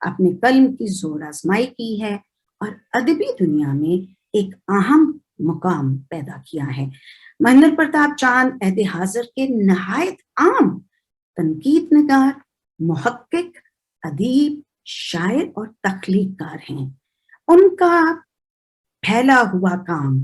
اپنے قلم کی زور آزمائی کی ہے اور ادبی دنیا میں ایک اہم مقام پیدا کیا ہے۔ مہندر پرتاپ چاند عہد حاضر کے نہایت عام تنقید نگار، محقق، ادیب، شاعر اور تخلیق کار ہیں۔ ان کا پھیلا ہوا کام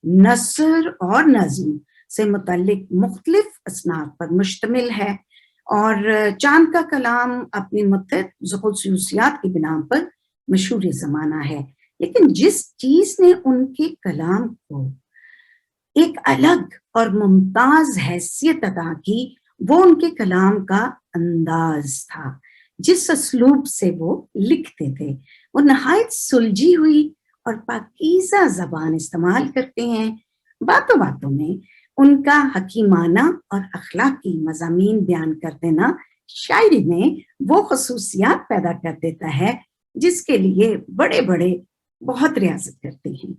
نثر اور نظم سے متعلق مختلف اصناف پر مشتمل ہے، اور چاند کا کلام اپنی متعدد خصوصیات کی بنا پر مشہور زمانہ ہے، لیکن جس چیز نے ان کے کلام کو ایک الگ اور ممتاز حیثیت عطا کی وہ ان کے کلام کا انداز تھا، جس اسلوب سے وہ لکھتے تھے۔ وہ نہایت سلجھی ہوئی اور پاکیزہ زبان استعمال کرتے ہیں۔ باتوں باتوں میں ان کا حکیمانہ اور اخلاقی مضامین بیان کر دینا شاعری میں وہ خصوصیات پیدا کر دیتا ہے جس کے لیے بڑے بڑے بہت ریاضت کرتے ہیں۔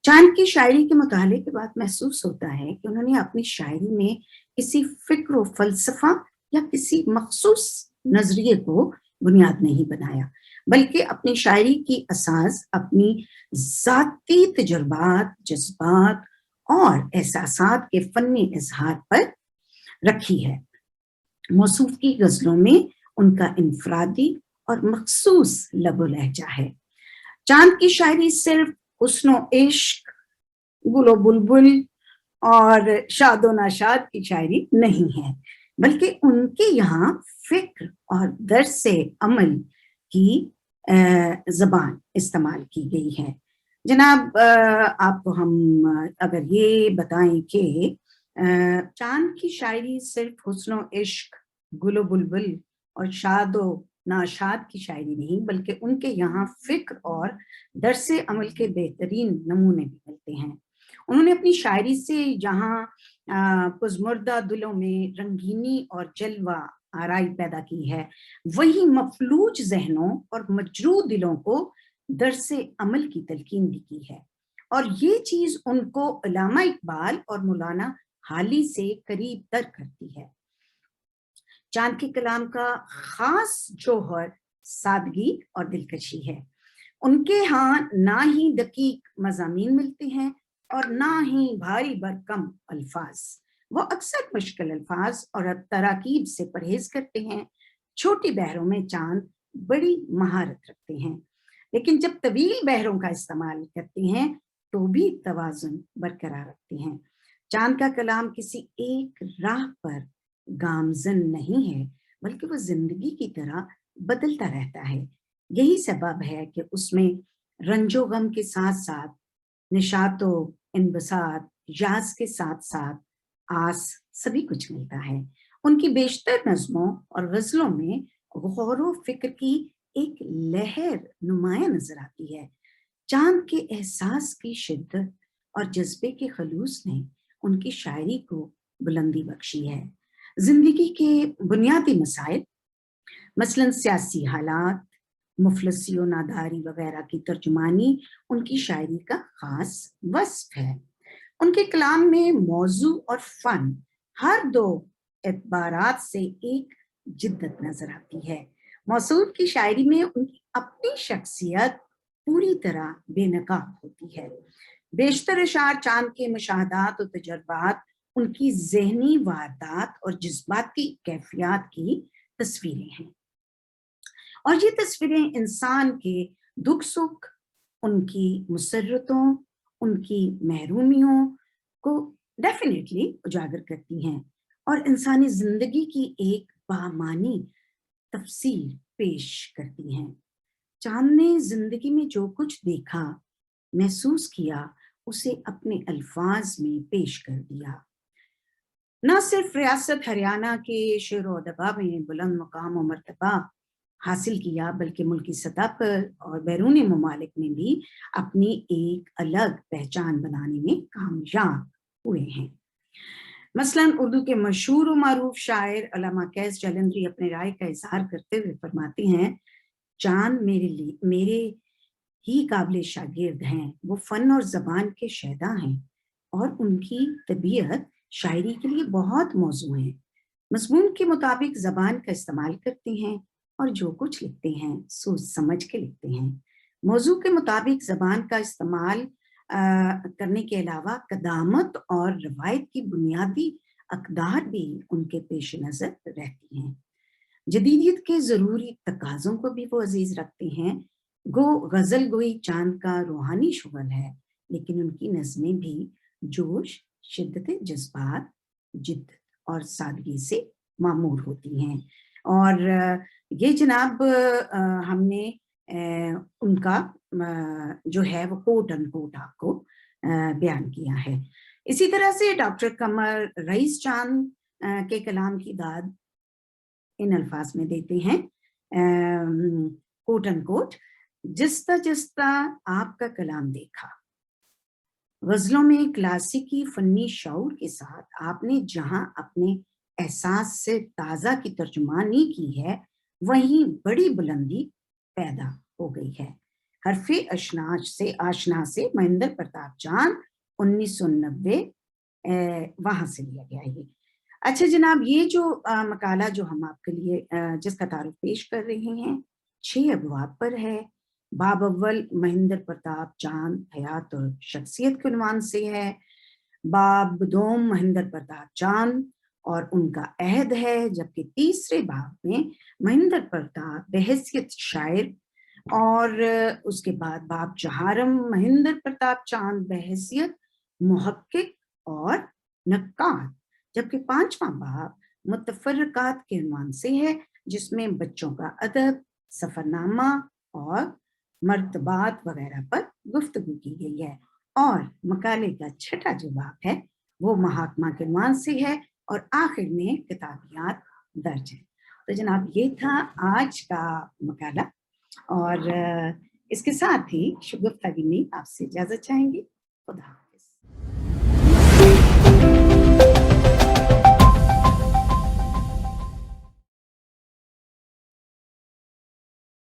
چاند کی شاعری کے مطالعے کے بعد محسوس ہوتا ہے کہ انہوں نے اپنی شاعری میں کسی فکر و فلسفہ یا کسی مخصوص نظریے کو بنیاد نہیں بنایا، بلکہ اپنی شاعری کی اساس اپنی ذاتی تجربات، جذبات اور احساسات کے فنی اظہار پر رکھی ہے۔ موصوف کی غزلوں میں ان کا انفرادی اور مخصوص لب و لہجہ ہے۔ چاند کی شاعری صرف حسن و عشق، گل و بلبل اور شاد و ناشاد کی شاعری نہیں ہے، بلکہ ان کے یہاں فکر اور درس عمل کی زبان استعمال کی گئی ہے۔ جناب آپ کو ہم اگر یہ بتائیں کہ چاند کی شاعری صرف حسن و عشق، گل و بلبل اور شاد و ناشاد کی شاعری نہیں، بلکہ ان کے یہاں فکر اور درس عمل کے بہترین نمونے بھی ملتے ہیں۔ انہوں نے اپنی شاعری سے جہاں پزمردہ دلوں میں رنگینی اور جلوہ آرائی پیدا کی ہے، وہی مفلوج ذہنوں اور مجروح دلوں کو درس عمل کی تلقین بھی کی ہے، اور یہ چیز ان کو علامہ اقبال اور مولانا حالی سے قریب تر کرتی ہے۔ چاند کے کلام کا خاص جوہر سادگی اور دلکشی ہے۔ ان کے ہاں نہ ہی دقیق مضامین ملتے ہیں اور نہ ہی بھاری بھرکم الفاظ۔ وہ اکثر مشکل الفاظ اور تراکیب سے پرہیز کرتے ہیں۔ چھوٹی بحروں میں چاند بڑی مہارت رکھتے ہیں، لیکن جب طویل بحروں کا استعمال کرتے ہیں تو بھی توازن برقرار رکھتے ہیں۔ چاند کا کلام کسی ایک راہ پر گامزن نہیں ہے، بلکہ وہ زندگی کی طرح بدلتا رہتا ہے۔ یہی سبب ہے کہ اس میں رنج و غم کے ساتھ ساتھ نشاط و انبساط، یاس کے ساتھ ساتھ آس سبھی کچھ ملتا ہے۔ ان کی بیشتر نظموں اور غزلوں میں غور و فکر کی ایک لہر نمایاں نظر آتی ہے۔ چاند کے احساس کی شدت اور جذبے کے خلوص نے ان کی شاعری کو بلندی بخشی ہے۔ زندگی کے بنیادی مسائل، مثلاً سیاسی حالات، مفلسی و ناداری وغیرہ کی ترجمانی ان کی شاعری کا خاص وصف ہے۔ ان کے کلام میں موضوع اور فن ہر دو اعتبارات سے ایک جدت نظر آتی ہے۔ موصوف کی شاعری میں ان کی اپنی شخصیت پوری طرح بے نقاب ہوتی ہے۔ بیشتر اشعار چاند کے مشاہدات و تجربات، ان کی ذہنی واردات اور جذباتی کیفیات کی تصویریں ہیں، اور یہ تصویریں انسان کے دکھ سکھ، ان کی مسرتوں، ان کی محرومیوں کو ڈیفینیٹلی اجاگر کرتی ہیں اور انسانی زندگی کی ایک بامعنی تفسیر پیش کرتی ہیں۔ چاند نے زندگی میں جو کچھ دیکھا، محسوس کیا، اسے اپنے الفاظ میں پیش کر دیا۔ نہ صرف ریاست ہریانہ کے شعر و ادب میں بلند مقام و مرتبہ حاصل کیا، بلکہ ملکی سطح پر اور بیرون ممالک میں بھی اپنی ایک الگ پہچان بنانے میں کامیاب ہوئے ہیں۔ مثلاً اردو کے مشہور و معروف شاعر علامہ قیس جلندری اپنے رائے کا اظہار کرتے ہوئے فرماتے ہیں، چاند میرے ہی قابل شاگرد ہیں، وہ فن اور زبان کے شیدا ہیں، اور ان کی طبیعت شاعری کے لیے بہت موزوں ہے۔ مضمون کے مطابق زبان کا استعمال کرتے ہیں، اور جو کچھ لکھتے ہیں سوچ سمجھ کے لکھتے ہیں. موضوع کے مطابق زبان کا استعمال کرنے کے علاوہ قدامت اور روایت کی بنیادی اقدار بھی ان کے پیش نظر رہتی ہیں. جدیدیت کے ضروری تقاضوں کو بھی وہ عزیز رکھتے ہیں. گو غزل گوئی چاند کا روحانی شغل ہے، لیکن ان کی نظمیں بھی جوش، شدت جذبات، جدت اور سادگی سے معمور ہوتی ہیں. اور یہ جناب ہم نے ان کا جو ہے وہ کوٹ ان کوٹ آپ کو بیان کیا ہے. اسی طرح سے ڈاکٹر قمر رئیس چاند کے کلام کی داد ان الفاظ میں دیتے ہیں کوٹ ان کوٹ: جستا جستا آپ کا کلام دیکھا، غزلوں میں کلاسیکی فنی شعور کے ساتھ آپ نے جہاں اپنے احساس سے تازہ کی ترجمانی کی ہے، وہیں بڑی بلندی پیدا ہو گئی ہے. حرف آشنا سے مہندر پرتاپ چاند 1990 وہاں سے لیا گیا ہے. اچھا جناب، یہ جو مقالہ جو ہم آپ کے لیے جس کا تعارف پیش کر رہے ہیں 6 ابواب پر ہے. باب اول مہندر پرتاپ چاند حیات اور شخصیت کے عنوان سے ہے. باب دوم مہندر پرتاپ چاند اور ان کا عہد ہے، جبکہ تیسرے باب میں مہندر پرتاپ بحیثیت شاعر، اور اس کے بعد باب چہارم مہندر پرتاپ چاند بحیثیت محقق اور نقاد، جبکہ پانچواں باب متفرقات کے عنوان سے ہے، جس میں بچوں کا ادب، سفرنامہ اور مرتبات وغیرہ پر گفتگو کی گئی ہے. اور مقالے کا چھٹا جو باب ہے وہ محاکمہ کے عنوان سے ہے، اور آخر میں کتابیات درج ہے. تو جناب یہ تھا آج کا مقالہ، اور اس کے ساتھ ہی شگفتہ گنی آپ سے اجازت چاہیں گی. خدا